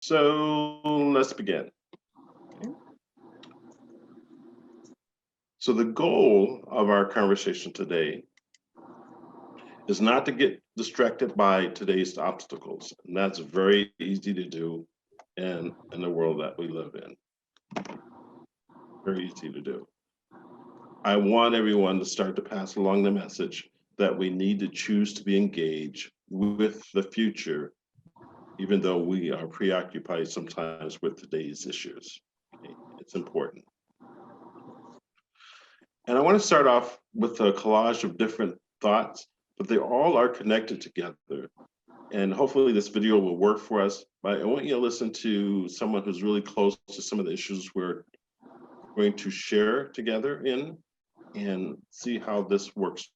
So let's begin. Okay. So the goal of our conversation today is not to get distracted by today's obstacles. And that's very easy to do in the world that we live in. Very easy to do. I want everyone to start to pass along the message that we need to choose to be engaged with the future, even though we are preoccupied sometimes with today's issues. Okay. It's important. And I want to start off with a collage of different thoughts, but they all are connected together. And hopefully this video will work for us, but I want you to listen to someone who's really close to some of the issues we're going to share together in and see how this works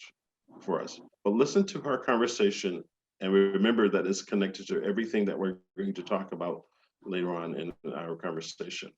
for us. But listen to our conversation and remember that it's connected to everything that we're going to talk about later on in our conversation.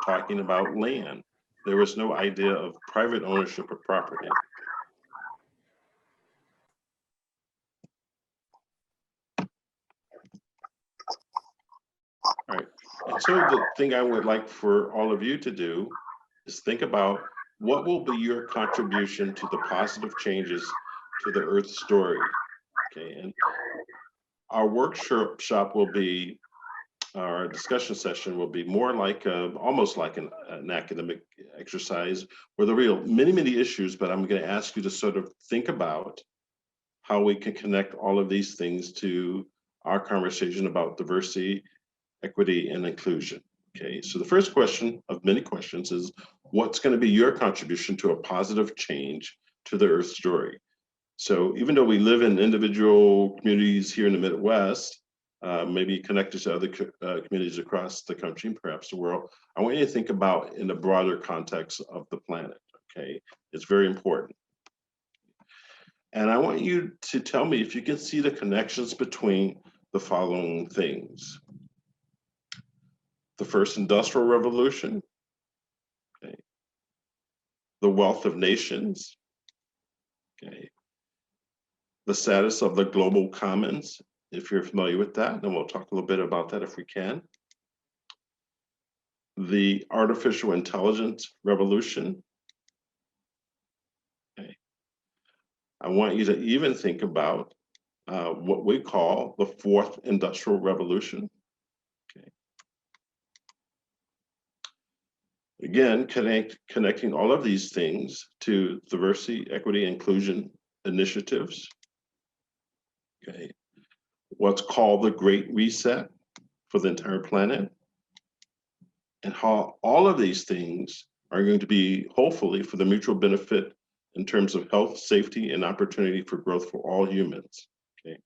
Talking about land. There was no idea of private ownership of property. All right. And so the thing I would like for all of you to do is think about what will be your contribution to the positive changes to the Earth story. Okay. And our workshop will be, our discussion session will be more like almost like an academic exercise where there are many issues, but I'm going to ask you to sort of think about how we can connect all of these things to our conversation about diversity, equity, and inclusion. Okay, so the first question of many questions is, what's going to be your contribution to a positive change to the Earth story? So even though we live in individual communities here in the Midwest, maybe connected to other communities across the country and perhaps the world, I want you to think about in the broader context of the planet, okay? It's very important. And I want you to tell me if you can see the connections between the following things. The first industrial revolution, okay. The wealth of nations, okay. The status of the global commons, if you're familiar with that, and we'll talk a little bit about that if we can. The artificial intelligence revolution. Okay. I want you to even think about what we call the fourth industrial revolution. Okay. Again, connecting all of these things to diversity, equity, inclusion initiatives. Okay. What's called the Great Reset for the entire planet, and how all of these things are going to be hopefully for the mutual benefit in terms of health, safety, and opportunity for growth for all humans. Okay,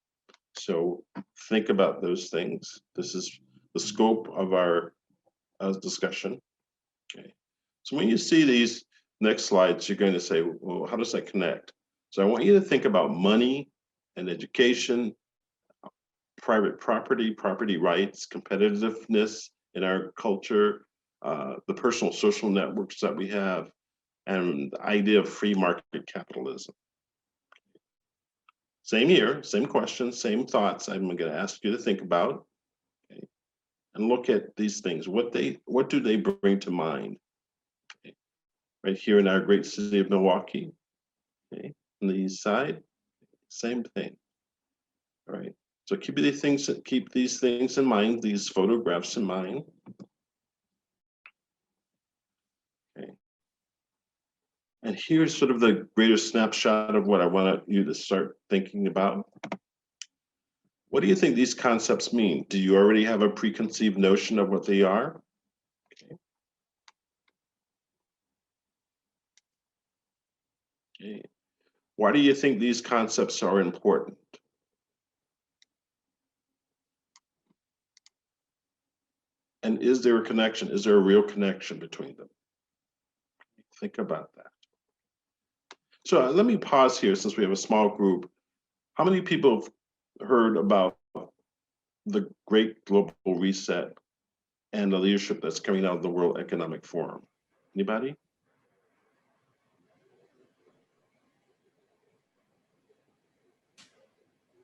so think about those things. This is the scope of our discussion. Okay, so when you see these next slides, you're going to say, well, how does that connect? So I want you to think about money and education, private property, property rights, competitiveness in our culture, the personal social networks that we have, and the idea of free market capitalism. Same here, same questions, same thoughts I'm going to ask you to think about, okay, and look at these things. What do they bring to mind? Okay. Right here in our great city of Milwaukee, okay, on the east side, same thing. All right. So keep these things in mind, these photographs in mind. Okay. And here's sort of the greater snapshot of what I want you to start thinking about. What do you think these concepts mean? Do you already have a preconceived notion of what they are? Okay. Okay. Why do you think these concepts are important? And is there a connection? Is there a real connection between them? Think about that. So let me pause here since we have a small group. How many people have heard about the Great Global Reset and the leadership that's coming out of the World Economic Forum? Anybody?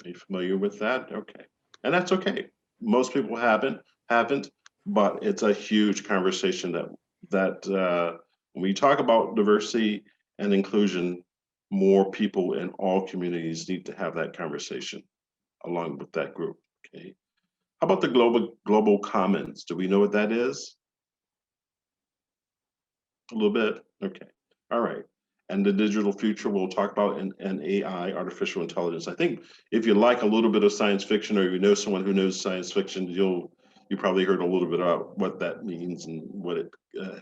Are you familiar with that? Okay. And that's okay. Most people haven't, but it's a huge conversation that when we talk about diversity and inclusion, more people in all communities need to have that conversation along with that group. Okay. How about the global commons? Do we know what that is? A little bit? Okay. All right. And the digital future we'll talk about in AI, artificial intelligence. I think if you like a little bit of science fiction or you know someone who knows science fiction, you probably heard a little bit about what that means and what it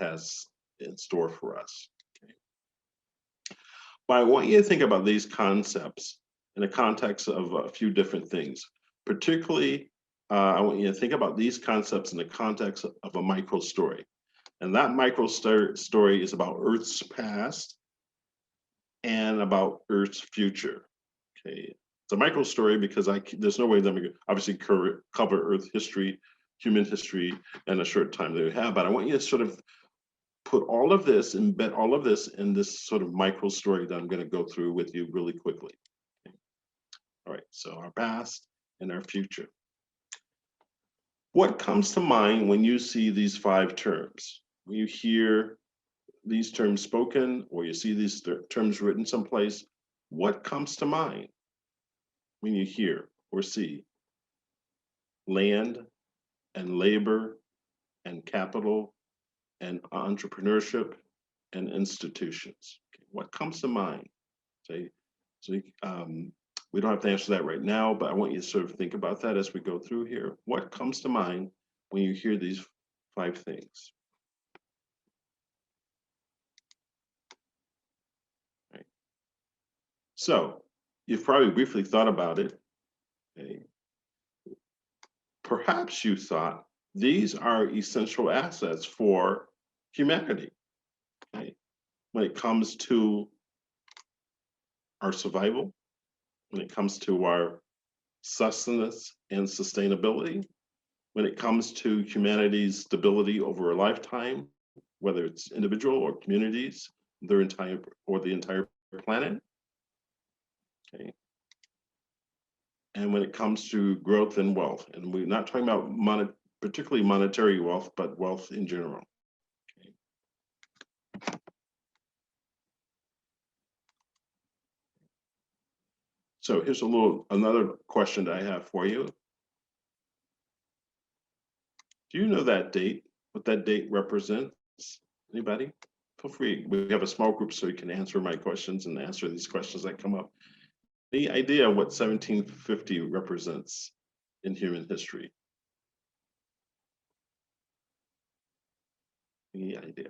has in store for us. Okay. But I want you to think about these concepts in the context of a few different things. Particularly, I want you to think about these concepts in the context of a micro story. And that micro story is about Earth's past and about Earth's future. Okay, it's a micro story because there's no way that we obviously cover Earth history, human history, in a short time that we have. But I want you to sort of put all of this, embed all of this in this sort of micro story that I'm going to go through with you really quickly. Okay. All right, so our past and our future. What comes to mind when you see these 5 terms? When you hear these terms spoken or you see these terms written someplace, what comes to mind when you hear or see land and labor and capital and entrepreneurship and institutions? Okay, what comes to mind? Okay, so we don't have to answer that right now, but I want you to sort of think about that as we go through here. What comes to mind when you hear these 5 things? Right. So you've probably briefly thought about it. Okay. Perhaps you thought these are essential assets for humanity. Okay. When it comes to our survival, when it comes to our sustenance and sustainability, when it comes to humanity's stability over a lifetime, whether it's individual or communities, the entire planet. Okay. And when it comes to growth and wealth, and we're not talking about particularly monetary wealth, but wealth in general. Okay. So here's another question that I have for you. Do you know that date, what that date represents? Anybody? Feel free. We have a small group so you can answer my questions and answer these questions that come up. Any idea what 1750 represents in human history? Any idea?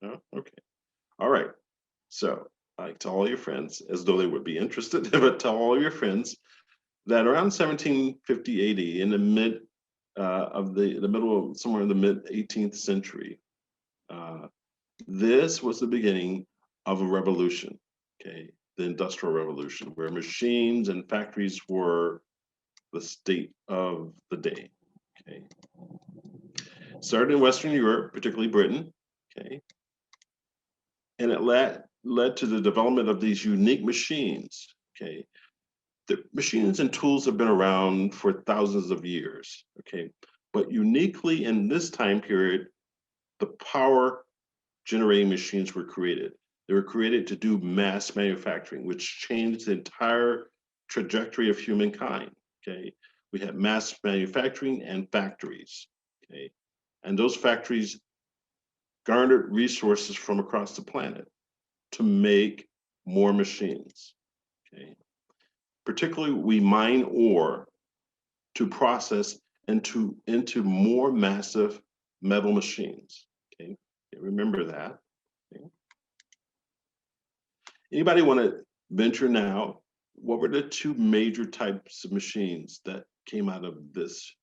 No? Okay. All right. So tell all your friends, as though they would be interested, but tell all your friends that around 1750 AD, in the middle of somewhere in the mid 18th century, this was the beginning of a revolution. Okay, the Industrial Revolution, where machines and factories were the state of the day. Okay, started in Western Europe, particularly Britain. Okay, and it led to the development of these unique machines. Okay, the machines and tools have been around for thousands of years. Okay, but uniquely in this time period, the power generating machines were created. They were created to do mass manufacturing, which changed the entire trajectory of humankind. Okay, we had mass manufacturing and factories. Okay, and those factories garnered resources from across the planet to make more machines. Okay, particularly we mine ore to process into more massive metal machines. Okay, remember that. Okay. Anybody want to venture now? What were the 2 major types of machines that came out of this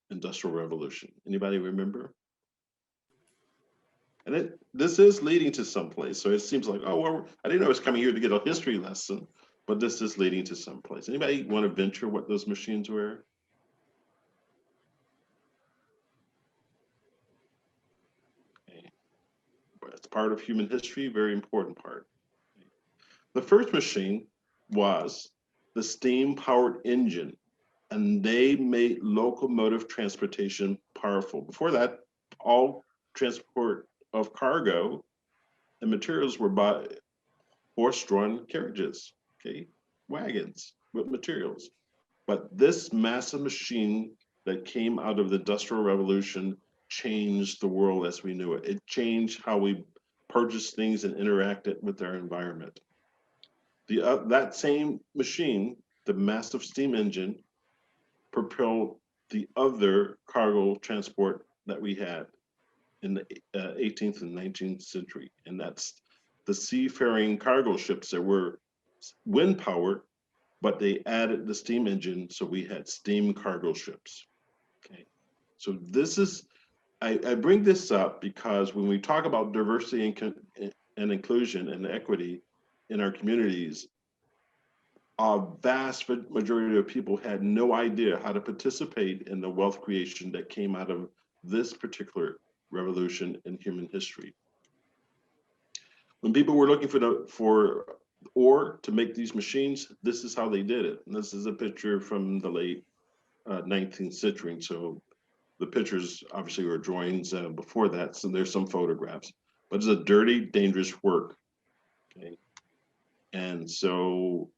industrial revolution? Anybody remember? And this is leading to someplace. So it seems like, oh, well, I didn't know I was coming here to get a history lesson, but this is leading to someplace. Anybody want to venture what those machines were? Okay. It's part of human history, very important part. The first machine was the steam-powered engine, and they made locomotive transportation powerful. Before that, all transport of cargo and materials were by horse-drawn carriages, okay, wagons with materials. But this massive machine that came out of the Industrial Revolution changed the world as we knew it. It changed how we purchased things and interacted with our environment. That same machine, the massive steam engine, propelled the other cargo transport that we had in the 18th and 19th century. And that's the seafaring cargo ships that were wind powered, but they added the steam engine. So we had steam cargo ships. Okay. So this is, I bring this up because when we talk about diversity and inclusion and equity in our communities, a vast majority of people had no idea how to participate in the wealth creation that came out of this particular revolution in human history. When people were looking for ore to make these machines, this is how they did it. And this is a picture from the late 19th century. So the pictures obviously were drawings before that. So there's some photographs, but it's a dirty, dangerous work. Okay. And so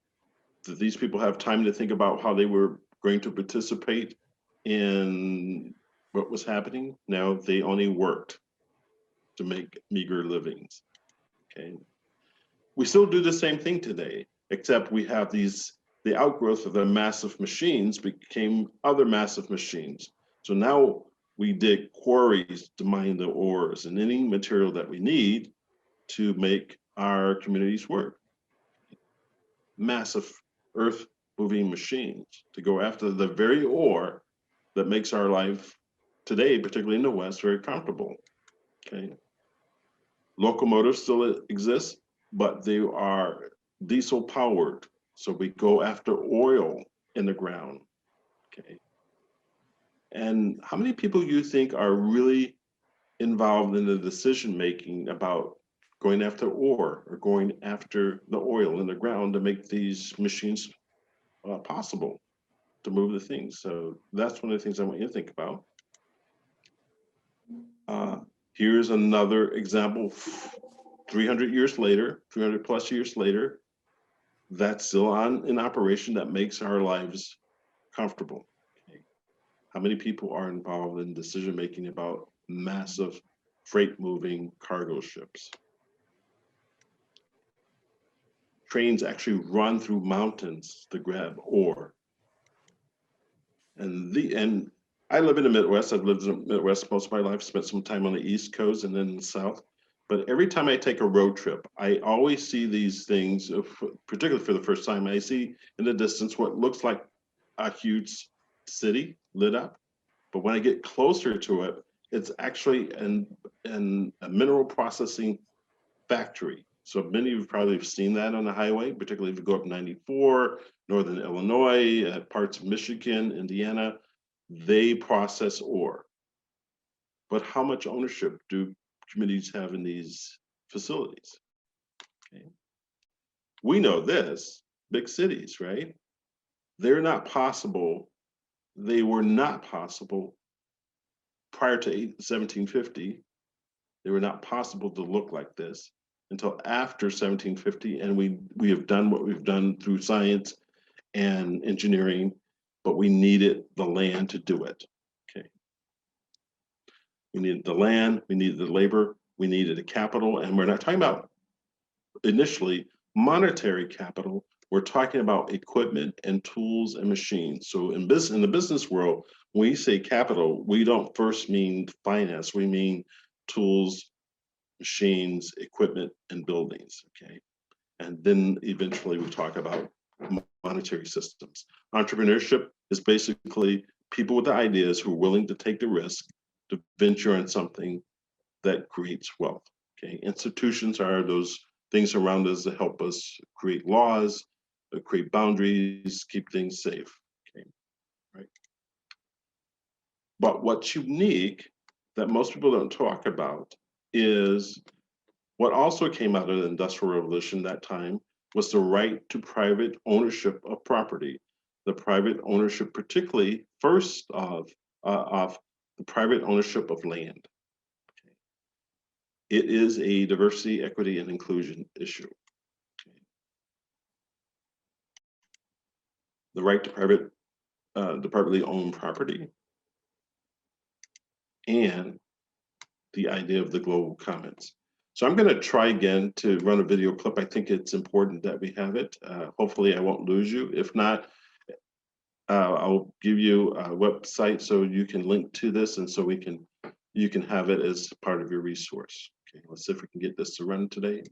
did these people have time to think about how they were going to participate in what was happening? No, they only worked to make meager livings. Okay. We still do the same thing today, except we have the outgrowth of the massive machines became other massive machines. So now we dig quarries to mine the ores and any material that we need to make our communities work. Massive earth moving machines to go after the very ore that makes our life today, particularly in the West, very comfortable. Okay. Locomotives still exist, but they are diesel powered. So we go after oil in the ground. Okay. And how many people you think are really involved in the decision making about going after ore or going after the oil in the ground to make these machines possible to move the things? So that's one of the things I want you to think about. Here's another example, 300 years later, 300 plus years later, that's still in operation that makes our lives comfortable. Okay. How many people are involved in decision making about massive freight moving cargo ships? Trains actually run through mountains to grab ore. And I live in the Midwest. I've lived in the Midwest most of my life, spent some time on the East Coast and then in the South. But every time I take a road trip, I always see these things, particularly for the first time, I see in the distance what looks like a huge city lit up. But when I get closer to it, it's actually a mineral processing factory. So many of you probably have seen that on the highway, particularly if you go up 94, Northern Illinois, parts of Michigan, Indiana, they process ore. But how much ownership do communities have in these facilities? Okay. We know this, big cities, right? They're not possible. They were not possible prior to 1750. They were not possible to look like this until after 1750. And we have done what we've done through science and engineering, but we needed the land to do it. Okay. We needed the land, we needed the labor, we needed a capital, and we're not talking about initially monetary capital. We're talking about equipment and tools and machines. So in the business world, when we say capital, we don't first mean finance, we mean tools, machines, equipment, and buildings, okay? And then eventually we talk about monetary systems. Entrepreneurship is basically people with the ideas who are willing to take the risk to venture on something that creates wealth. Okay, institutions are those things around us that help us create laws, create boundaries, keep things safe. Okay, right. But what's unique that most people don't talk about is what also came out of the Industrial Revolution that time was the right to private ownership of property, the private ownership, particularly first of the private ownership of land. It is a diversity, equity, and inclusion issue. The right to privately owned property, and the idea of the global commons. So I'm going to try again to run a video clip. I think it's important that we have it. Hopefully I won't lose you. If not, I'll give you a website so you can link to this, and so you can have it as part of your resource. Okay, let's see if we can get this to run today.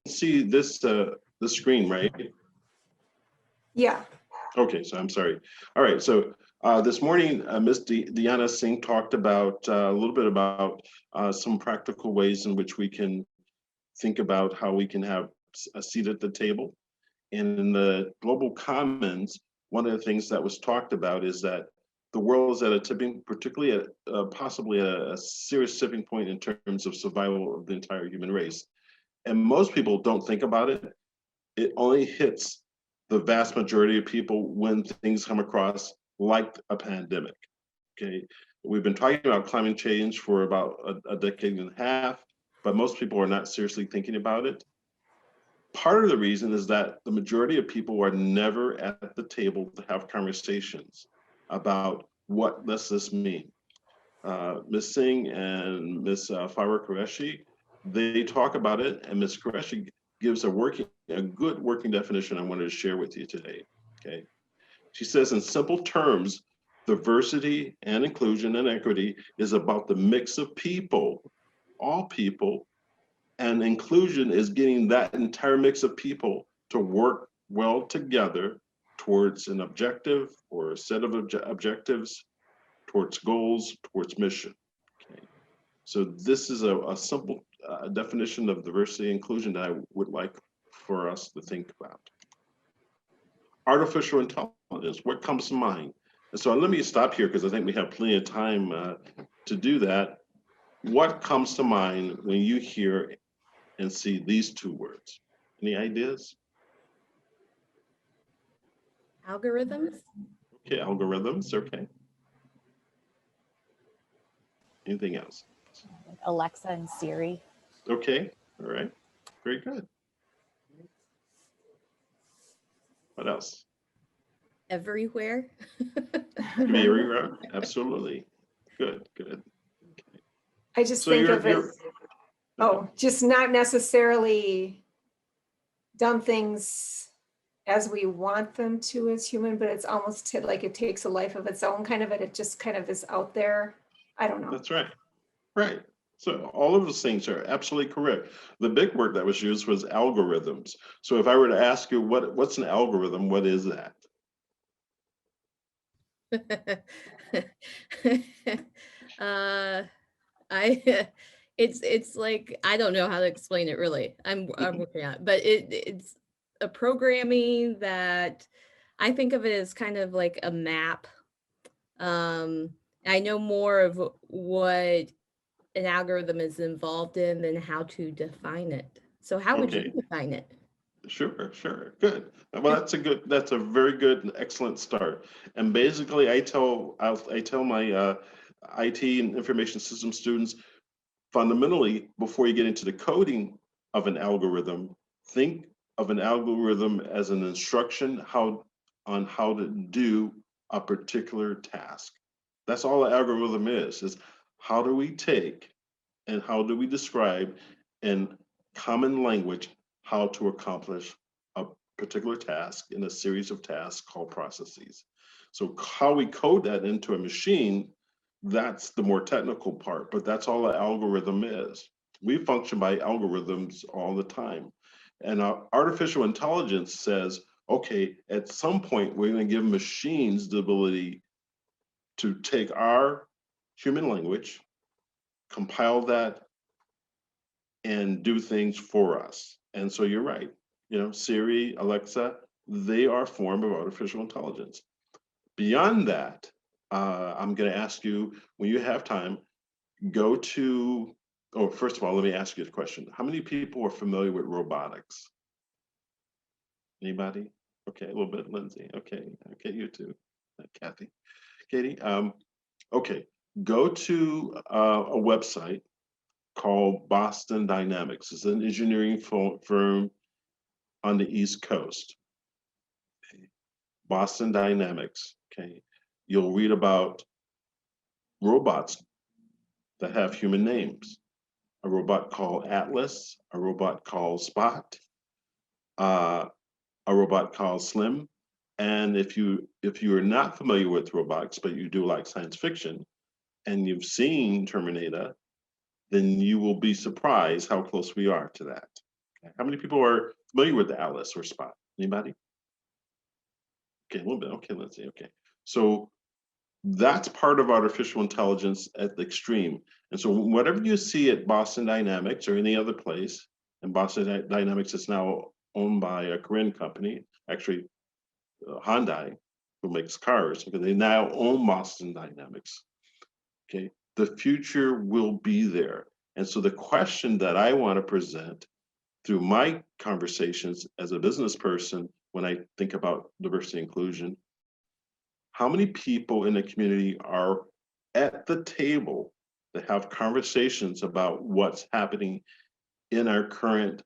See this the screen, right? Yeah. Okay, so I'm sorry. All right, so this morning, Ms. Deanna Singh talked about a little bit about some practical ways in which we can think about how we can have a seat at the table. And in the global commons, one of the things that was talked about is that the world is at a tipping, particularly at possibly a serious tipping point in terms of survival of the entire human race. And most people don't think about it. It only hits the vast majority of people when things come across like a pandemic. Okay, we've been talking about climate change for about a decade and a half, but most people are not seriously thinking about it. Part of the reason is that the majority of people are never at the table to have conversations about what does this mean. Ms. Singh and Ms. Farah Qureshi, they talk about it, and Ms. Qureshi gives a good working definition I wanted to share with you today. Okay, she says in simple terms, diversity and inclusion and equity is about the mix of people, all people, and inclusion is getting that entire mix of people to work well together towards an objective or a set of objectives, towards goals, towards mission. Okay. So this is a simple definition of diversity and inclusion that I would like for us to think about. Artificial intelligence, what comes to mind? And so let me stop here because I think we have plenty of time to do that. What comes to mind when you hear and see these two words? Any ideas? Algorithms? Okay, algorithms, okay. Anything else? Alexa and Siri. Okay, all right, very good. What else? Everywhere. Everywhere, absolutely. Good, good. Okay. I just So think of it, just not necessarily done things as we want them to as human, but it's almost like it takes a life of its own kind of, it just kind of is out there. I don't know. That's right, right. So all of those things are absolutely correct. The big word that was used was algorithms. So if I were to ask you what's an algorithm, what is that? It's like, I don't know how to explain it really. I'm working on it, but it's a programming that I think of it as kind of like a map. I know more of what an algorithm is involved in than how to define it. So how would you define it? Sure, sure, good. Well, that's a very good and excellent start. And basically, I tell my IT and information system students, fundamentally, before you get into the coding of an algorithm, think of an algorithm as an instruction on how to do a particular task. That's all an algorithm is how do we take and how do we describe in common language how to accomplish a particular task in a series of tasks called processes. So how we code that into a machine, that's the more technical part, but that's all an algorithm is. We function by algorithms all the time. And artificial intelligence says, okay, at some point, we're going to give machines the ability to take our human language, compile that, and do things for us. And so you're right. You know, Siri, Alexa, they are a form of artificial intelligence. Beyond that, I'm going to ask you, when you have time, go to, oh, first of all, let me ask you a question. How many people are familiar with robotics? Anybody? Okay, a little bit, Lindsay. Okay, you too, Kathy, Katie. Okay, go to a website called Boston Dynamics. It's an engineering firm on the East Coast. Okay. Boston Dynamics. Okay, you'll read about robots that have human names. A robot called Atlas, a robot called Spot, a robot called Slim. And if you are not familiar with robotics, but you do like science fiction, and you've seen Terminator, then you will be surprised how close we are to that. Okay. How many people are familiar with the Atlas or Spot? Anybody? Okay, a little bit. Okay, let's see. Okay, so that's part of artificial intelligence at the extreme. And so whatever you see at Boston Dynamics or any other place, and Boston Dynamics is now owned by a Korean company, actually Hyundai, who makes cars, because they now own Boston Dynamics. Okay, the future will be there. And so the question that I want to present through my conversations as a business person, when I think about diversity and inclusion, how many people in the community are at the table that have conversations about what's happening in our current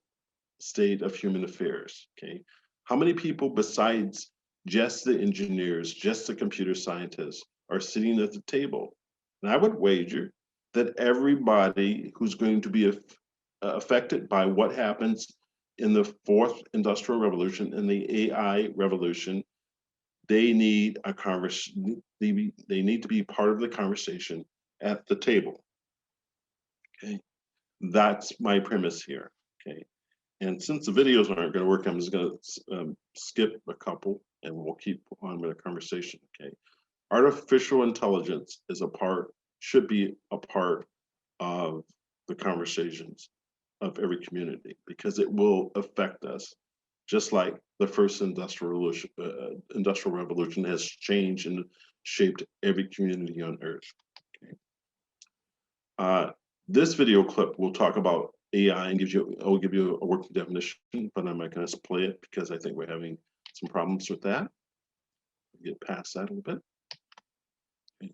state of human affairs? Okay, how many people besides just the engineers, just the computer scientists are sitting at the table? And I would wager that everybody who's going to be affected by what happens in the fourth industrial revolution and the AI revolution, they need a conversation. They need to be part of the conversation at the table. Okay, that's my premise here. Okay, and since the videos aren't going to work, I'm just going to skip a couple, and we'll keep on with the conversation. Okay, artificial intelligence is a part, should be a part of the conversations of every community, because it will affect us, just like the first industrial revolution has changed and shaped every community on Earth. Okay. This video clip will talk about AI and I'll give you a working definition, but I'm not going to play it because I think we're having some problems with that. Get past that a little bit.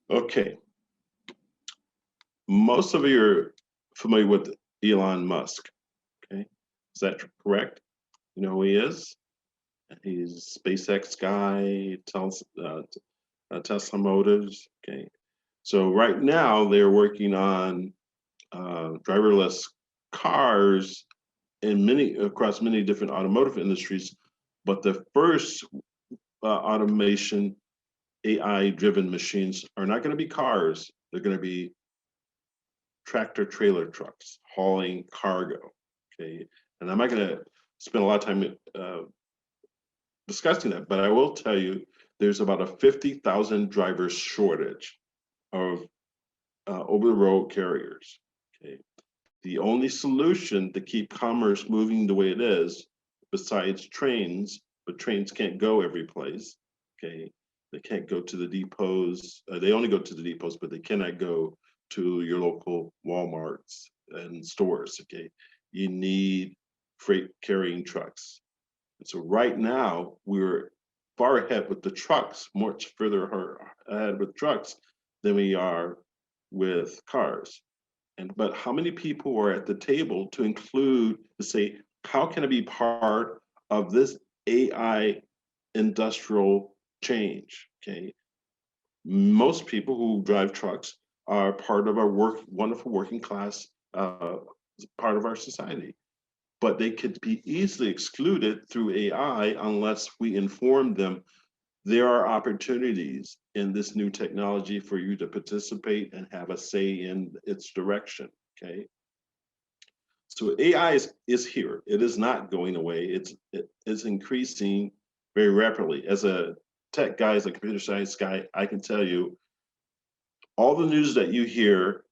Okay. Most of you are familiar with Elon Musk. Okay, is that correct? You know who he is? He's SpaceX guy, Tesla Motors. Okay, so right now they're working on driverless cars across many different automotive industries, but the first automation AI-driven machines are not going to be cars. They're going to be tractor trailer trucks hauling cargo. Okay, and I'm not going to spend a lot of time discussing that, but I will tell you there's about a 50,000 driver shortage of over-the-road carriers. Okay, the only solution to keep commerce moving the way it is, besides trains, but trains can't go every place. Okay, they can't go to the depots. They only go to the depots, but they cannot go to your local Walmarts and stores. Okay, you need freight carrying trucks. And so right now we're far ahead with the trucks, much further ahead with trucks than we are with cars. But how many people are at the table to include, to say, how can I be part of this AI industrial change? Okay, most people who drive trucks are part of our wonderful working class part of our society. but they could be easily excluded through AI unless we inform them there are opportunities in this new technology for you to participate and have a say in its direction, okay? So AI is here. It is not going away. It is increasing very rapidly. As a tech guy, as a computer science guy, I can tell you all the news that you hear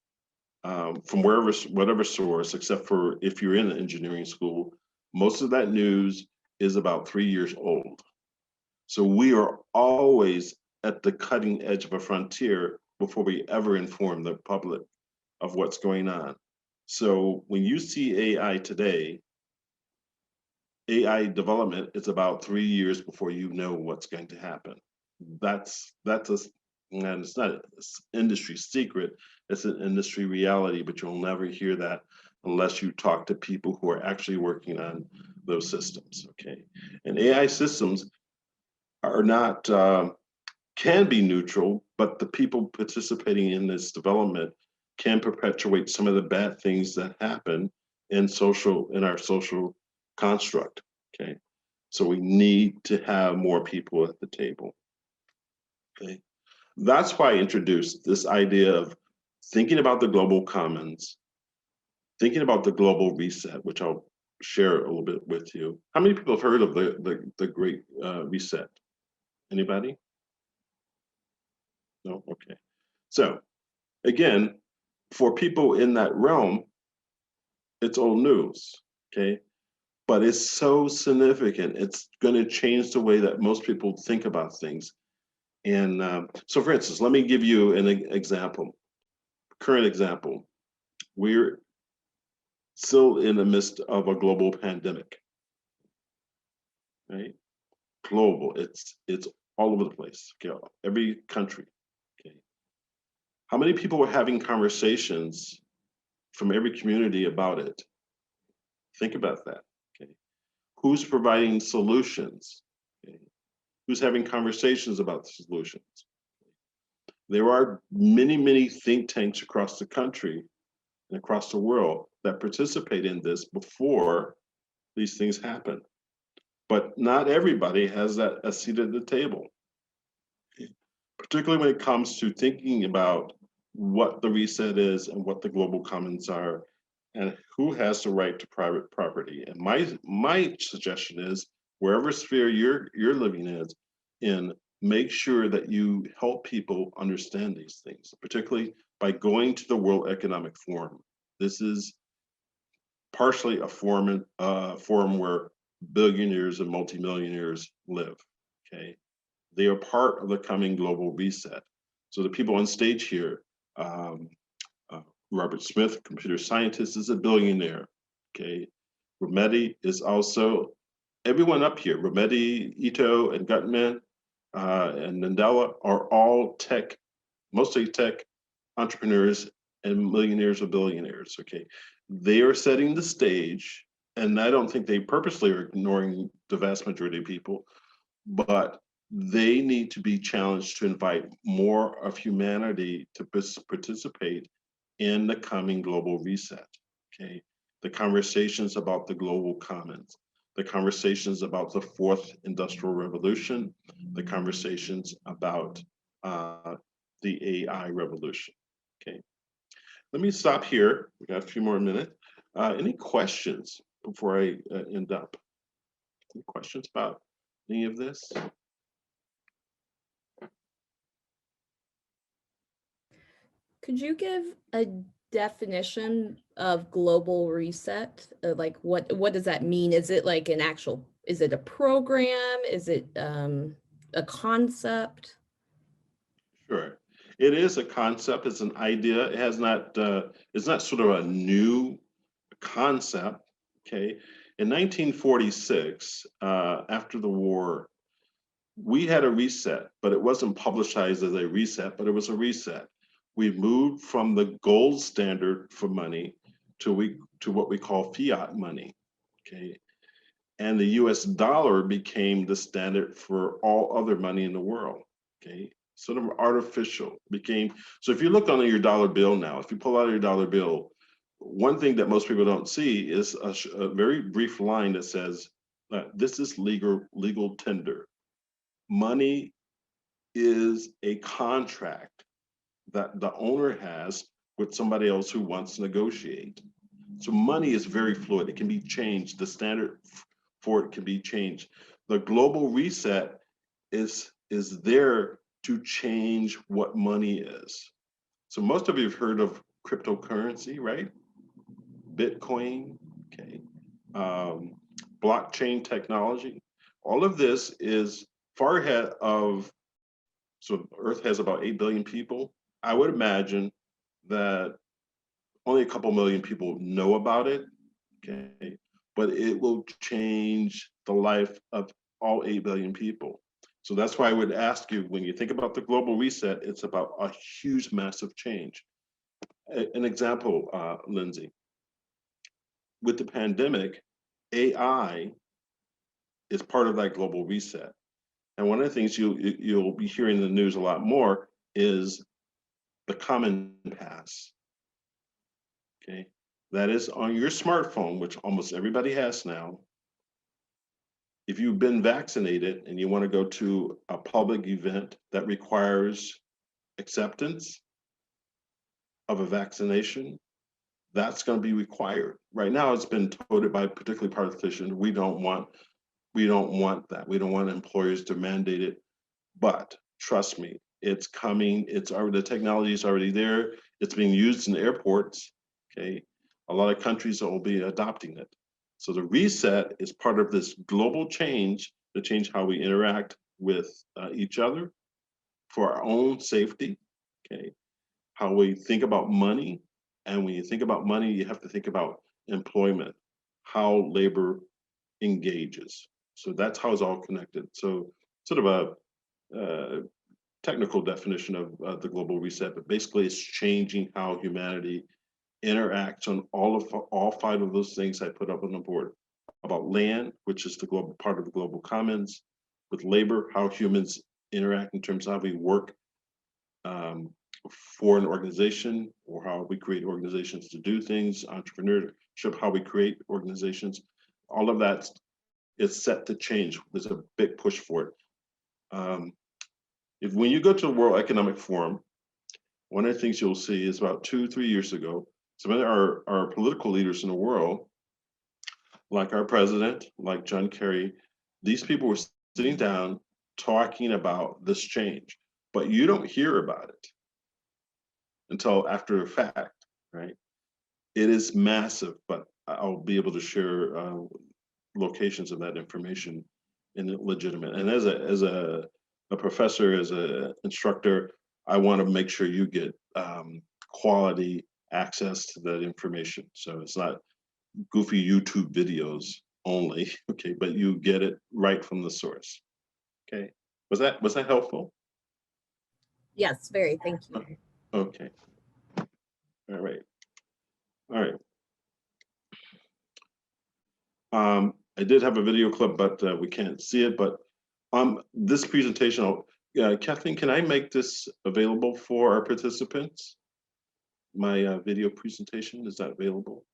from whatever source, except for if you're in an engineering school, most of that news is about 3 years old. So we are always at the cutting edge of a frontier before we ever inform the public of what's going on. So when you see AI today, AI development is about 3 years before you know what's going to happen. That's a, and it's not an industry secret, it's an industry reality, but you'll never hear that unless you talk to people who are actually working on those systems, okay? And AI systems are not, can be neutral, but the people participating in this development can perpetuate some of the bad things that happen in our social construct, okay? So we need to have more people at the table, okay? That's why I introduced this idea of thinking about the global commons, thinking about the global reset, which I'll share a little bit with you. How many people have heard of the Great Reset? Anybody? No, okay. So again, for people in that realm, it's old news, okay? But it's so significant. It's going to change the way that most people think about things. And so for instance, let me give you an example, current example. We're still in the midst of a global pandemic, right? Global, it's all over the place, okay? Every country, okay? How many people are having conversations from every community about it? Think about that, okay? Who's providing solutions? Okay? Who's having conversations about the solutions? There are many, many think tanks across the country and across the world that participate in this before these things happen. But not everybody has a seat at the table, particularly when it comes to thinking about what the reset is and what the global commons are and who has the right to private property. And my suggestion is wherever sphere you're living in, make sure that you help people understand these things, particularly by going to the World Economic Forum. This is partially a forum where billionaires and multimillionaires live, okay? They are part of the coming global reset. So the people on stage here, Robert Smith, computer scientist, is a billionaire, okay? Rometty is also, everyone up here, Rometty, Ito, and Gutman, and Nadella are all tech, mostly tech entrepreneurs and millionaires or billionaires, okay? They are setting the stage, and I don't think they purposely are ignoring the vast majority of people, but they need to be challenged to invite more of humanity to participate in the coming global reset, okay? The conversations about the global commons, the conversations about the fourth industrial revolution, the conversations about the AI revolution, okay? Let me stop here. We got a few more minutes. Any questions before I end up? Any questions about any of this? Could you give a definition of global reset? Like what does that mean? Is it like an actual, is it a program? Is it a concept? Sure. It is a concept, it's an idea. It has not, it's not sort of a new concept, okay? In 1946, after the war, we had a reset, but it wasn't publicized as a reset, but it was a reset. We moved from the gold standard for money to what we call fiat money, okay? And the US dollar became the standard for all other money in the world, okay? Sort of artificial became, so if you look on your dollar bill now, if you pull out your dollar bill, one thing that most people don't see is a very brief line that says, this is legal tender. Money is a contract that the owner has with somebody else who wants to negotiate. So money is very fluid. It can be changed. The standard for it can be changed. The global reset is there to change what money is. So most of you have heard of cryptocurrency, right? Bitcoin, okay. Blockchain technology. All of this is far ahead of, so Earth has about 8 billion people. I would imagine that only a couple million people know about it, okay? But it will change the life of all 8 billion people. So that's why I would ask you, when you think about the global reset, it's about a huge, massive change. An example, Lindsay, with the pandemic, AI is part of that global reset. And one of the things you'll be hearing in the news a lot more is the Common Pass. Okay, that is on your smartphone, which almost everybody has now. If you've been vaccinated and you want to go to a public event that requires acceptance of a vaccination, that's going to be required. Right now, it's been touted by particularly politicians, we don't want that. We don't want employers to mandate it. But trust me, it's coming. It's already, the technology is already there. It's being used in airports. Okay, a lot of countries will be adopting it. So the reset is part of this global change to change how we interact with each other for our own safety. Okay, how we think about money, and when you think about money, you have to think about employment, how labor engages. So that's how it's all connected. So sort of a technical definition of the global reset, but basically it's changing how humanity interacts on all 5 of those things I put up on the board. About land, which is the global part of the global commons, with labor, how humans interact in terms of how we work for an organization, or how we create organizations to do things, entrepreneurship, how we create organizations. All of that is set to change. There's a big push for it. When you go to the World Economic Forum, one of the things you'll see is about 2-3 years ago, some of our political leaders in the world, like our president, like John Kerry, these people were sitting down talking about this change, but you don't hear about it until after the fact, right? It is massive, but I'll be able to share locations of that information in legitimate. And as a professor, as an instructor, I want to make sure you get quality access to that information. So it's not goofy YouTube videos only, okay, but you get it right from the source. Okay, was that helpful? Yes, very, thank you. Okay, all right. I did have a video clip, but we can't see it. But this presentation, Kathleen, can I make this available for our participants? My video presentation, is that available?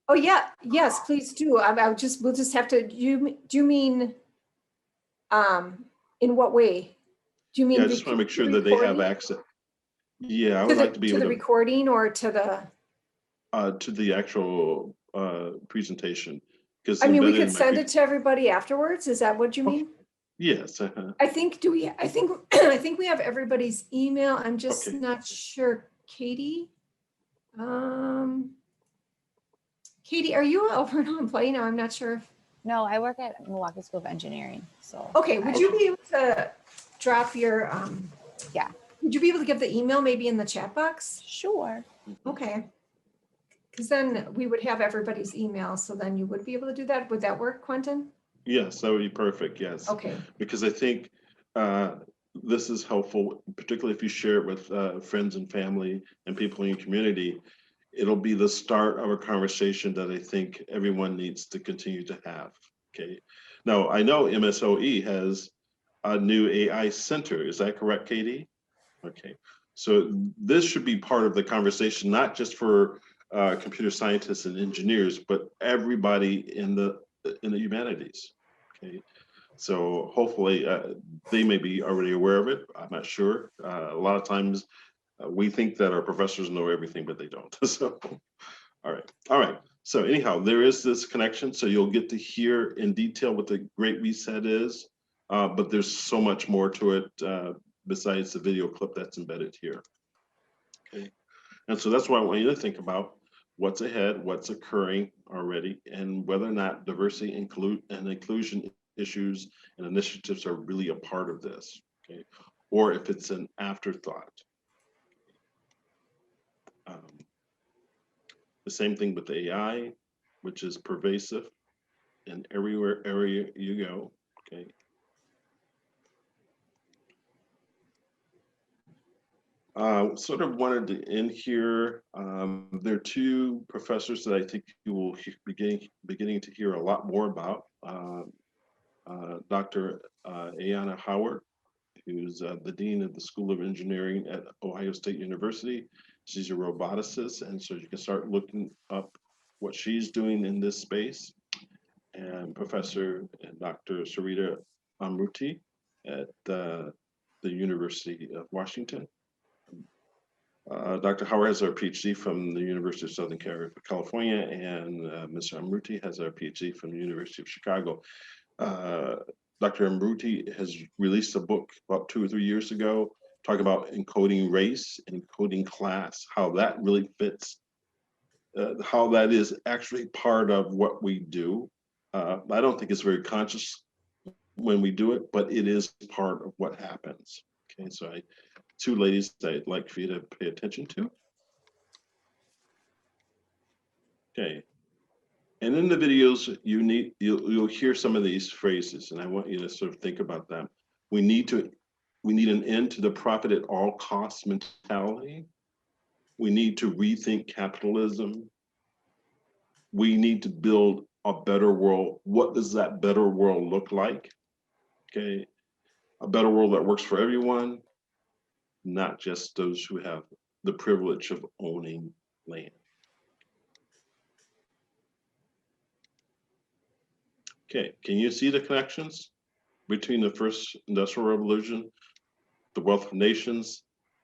Oh, yeah, yes, please do. We'll just have to, do you mean, in what way? Do you mean? Yeah, I just want to make sure that they have access. Yeah, I would like to be able to. To the recording or to the? To the actual presentation. I mean, we could send it to everybody afterwards. Is that what you mean? Yes. I think I think we have everybody's email. I'm just not sure. Katie? Katie, are you an Alverno employee now? I'm not sure if. No, I work at Milwaukee School of Engineering. So. Okay, would you be able to drop your, Yeah. would you be able to give the email maybe in the chat box? Sure. Okay. Because then we would have everybody's email, so then you would be able to do that. Would that work, Quentin? Yes, that would be perfect, yes. Okay. Because I think this is helpful, particularly if you share it with friends and family and people in your community. It'll be the start of a conversation that I think everyone needs to continue to have, okay? Now, I know MSOE has a new AI center. Is that correct, Katie? Okay, So this should be part of the conversation, not just for computer scientists and engineers, but everybody in the humanities. Okay, so hopefully they may be already aware of it. I'm not sure. A lot of times we think that our professors know everything, but they don't. So, all right. So anyhow, there is this connection. So you'll get to hear in detail what the Great Reset is, but there's so much more to it besides the video clip that's embedded here. Okay, and so that's why I want you to think about what's ahead, what's occurring already, and whether or not diversity and inclusion issues and initiatives are really a part of this, okay, or if it's an afterthought. The same thing with AI, which is pervasive in everywhere area you go, okay. Sort of wanted to end here. There are two professors that I think you will beginning to hear a lot more about. Dr. Ayanna Howard, who's the Dean of the School of Engineering at Ohio State University. She's a roboticist, and so you can start looking up what she's doing in this space. And Professor and Dr. Sarita Amruti at the University of Washington. Dr. Howard has her PhD from the University of Southern California, and Mr. Amruti has her PhD from the University of Chicago. Dr. Amruti has released a book about 2 or 3 years ago, talking about encoding race and encoding class, how that really fits, how that is actually part of what we do. I don't think it's very conscious when we do it, but it is part of what happens. Okay, so two ladies that I'd like for you to pay attention to. Okay, and in the videos, you'll hear some of these phrases, and I want you to sort of think about them. We need an end to the profit at all costs mentality. We need to rethink capitalism. We need to build a better world. What does that better world look like? Okay, a better world that works for everyone, not just those who have the privilege of owning land. Okay, can you see the connections between the first industrial revolution, the wealth of nations,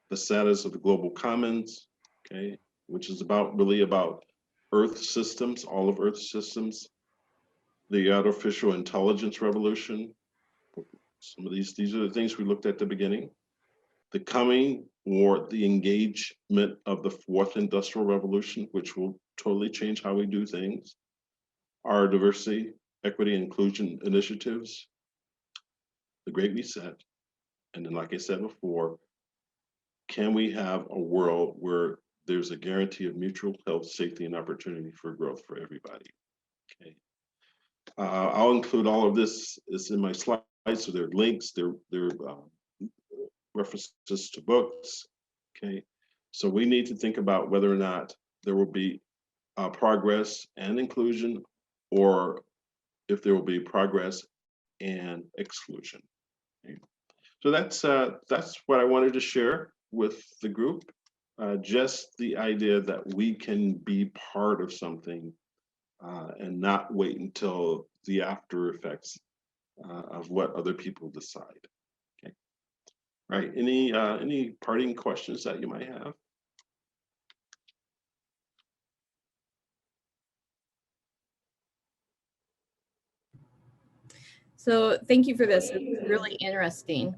the status of the global commons, okay, which is really about Earth systems, all of Earth systems, the artificial intelligence revolution. Some of these are the things we looked at the beginning. The coming or the engagement of the fourth industrial revolution, which will totally change how we do things. Our diversity, equity, and inclusion initiatives, the Great Reset, and then, like I said before, can we have a world where there's a guarantee of mutual health, safety, and opportunity for growth for everybody? Okay. I'll include all of this is in my slides, so there are links, there are references to books. Okay, so we need to think about whether or not there will be progress and inclusion, or if there will be progress and exclusion. Okay. So that's what I wanted to share with the group. Just the idea that we can be part of something and not wait until the after effects of what other people decide. Okay. All right. Any parting questions that you might have? So thank you for this. It's really interesting.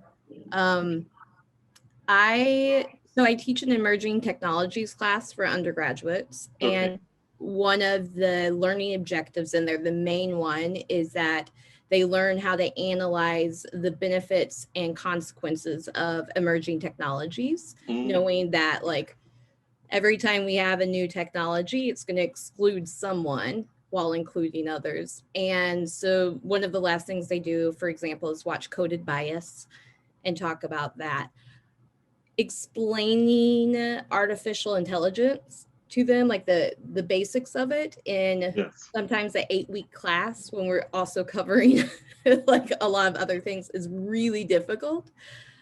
I teach an emerging technologies class for undergraduates, Okay. and one of the learning objectives in there, the main one, is that they learn how to analyze the benefits and consequences of emerging technologies, knowing that like every time we have a new technology, it's going to exclude someone while including others. And so one of the last things they do, for example, is watch Coded Bias and talk about that. Explaining artificial intelligence to them, like the basics of it in sometimes an 8-week class when we're also covering like a lot of other things, is really difficult.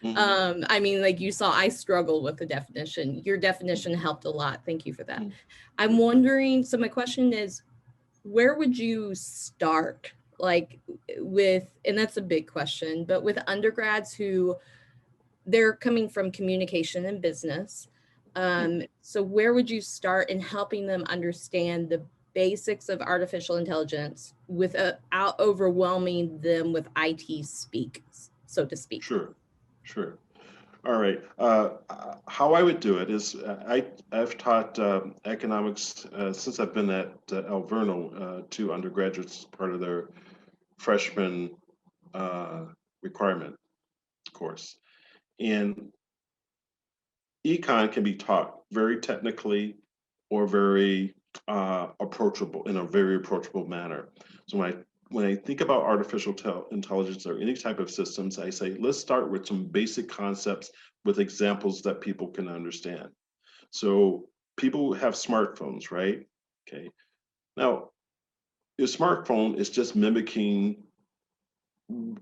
Mhm. I mean, like you saw, I struggled with the definition. Your definition helped a lot. Thank you for that. Mhm. I'm wondering, so my question is, where would you start? Like with, and that's a big question, but with undergrads who they're coming from communication and business. So where would you start in helping them understand the basics of artificial intelligence without overwhelming them with IT speak, so to speak? Sure, sure. All right. How I would do it is I've taught economics since I've been at Alverno to undergraduates as part of their freshman uh, requirement course. And econ can be taught very technically or very approachable in a very approachable manner. So when I think about artificial intelligence or any type of systems, I say, let's start with some basic concepts with examples that people can understand. So people have smartphones, right? Okay. Now, your smartphone is just mimicking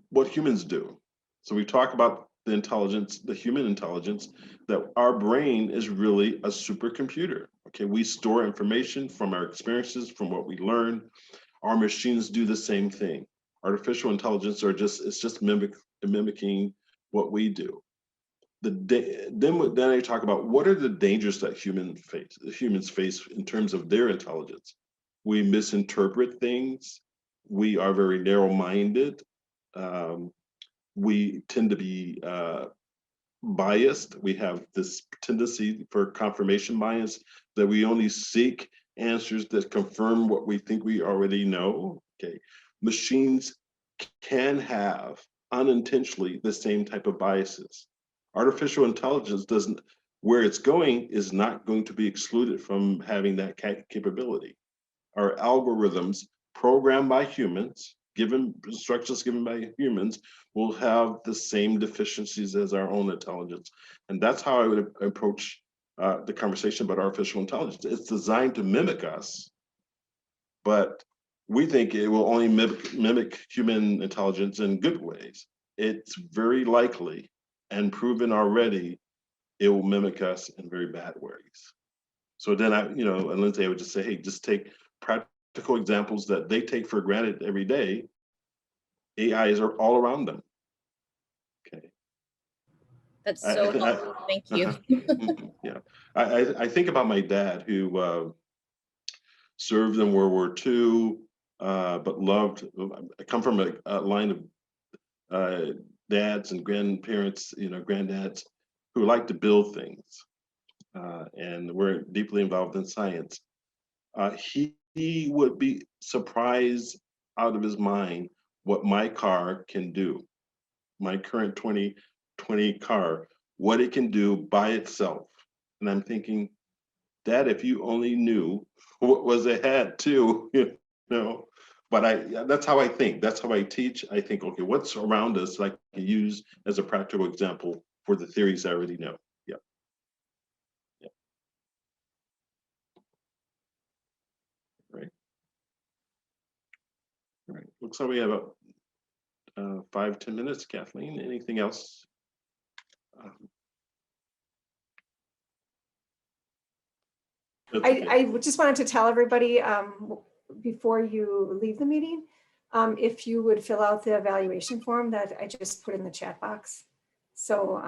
what humans do. So we talk about the intelligence, the human intelligence, that our brain is really a supercomputer. Okay, we store information from our experiences, from what we learn. Our machines do the same thing. Artificial intelligence it's just mimicking what we do. Then I talk about what are the dangers that humans face in terms of their intelligence. We misinterpret things. We are very narrow-minded. Um, we tend to be biased. We have this tendency for confirmation bias that we only seek answers that confirm what we think we already know. Okay, machines can have unintentionally the same type of biases. Artificial intelligence doesn't, where it's going is not going to be excluded from having that capability. Our algorithms programmed by humans, given instructions given by humans, will have the same deficiencies as our own intelligence. And that's how I would approach the conversation about artificial intelligence. It's designed to mimic us, but we think it will only mimic human intelligence in good ways. It's very likely and proven already it will mimic us in very bad ways. So then and Lindsay, I would just say, hey, just take practical examples that they take for granted every day. AIs are all around them. Okay. That's so helpful. Thank you. Yeah. I think about my dad who served in World War II, but loved, I come from a line of dads and grandparents, granddads who like to build things and were deeply involved in science. He would be surprised out of his mind what my car can do. My current 2020 car, what it can do by itself. And I'm thinking, Dad, if you only knew what was ahead too, But that's how I think. That's how I teach. I think, okay, what's around us I can use as a practical example for the theories I already know. Yeah. Yeah. Right. All right. Looks like we have about 5-10 minutes. Kathleen, anything else? Okay. I just wanted to tell everybody before you leave the meeting, if you would fill out the evaluation form that I just put in the chat box. So,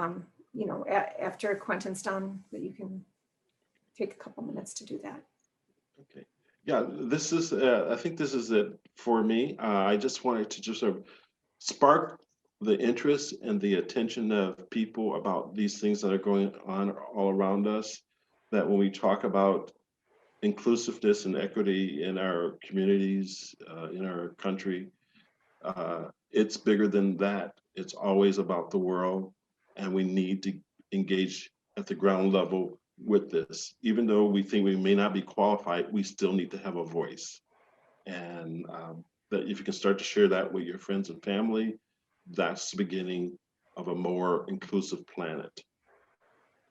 after Quentin's done, that you can take a couple minutes to do that. Okay. Yeah, this is, I think this is it for me. I just wanted to just sort of spark the interest and the attention of people about these things that are going on all around us, that when we talk about inclusiveness and equity in our communities, in our country, it's bigger than that. It's always about the world, and we need to engage at the ground level with this. Even though we think we may not be qualified, we still need to have a voice. And that if you can start to share that with your friends and family, that's the beginning of a more inclusive planet.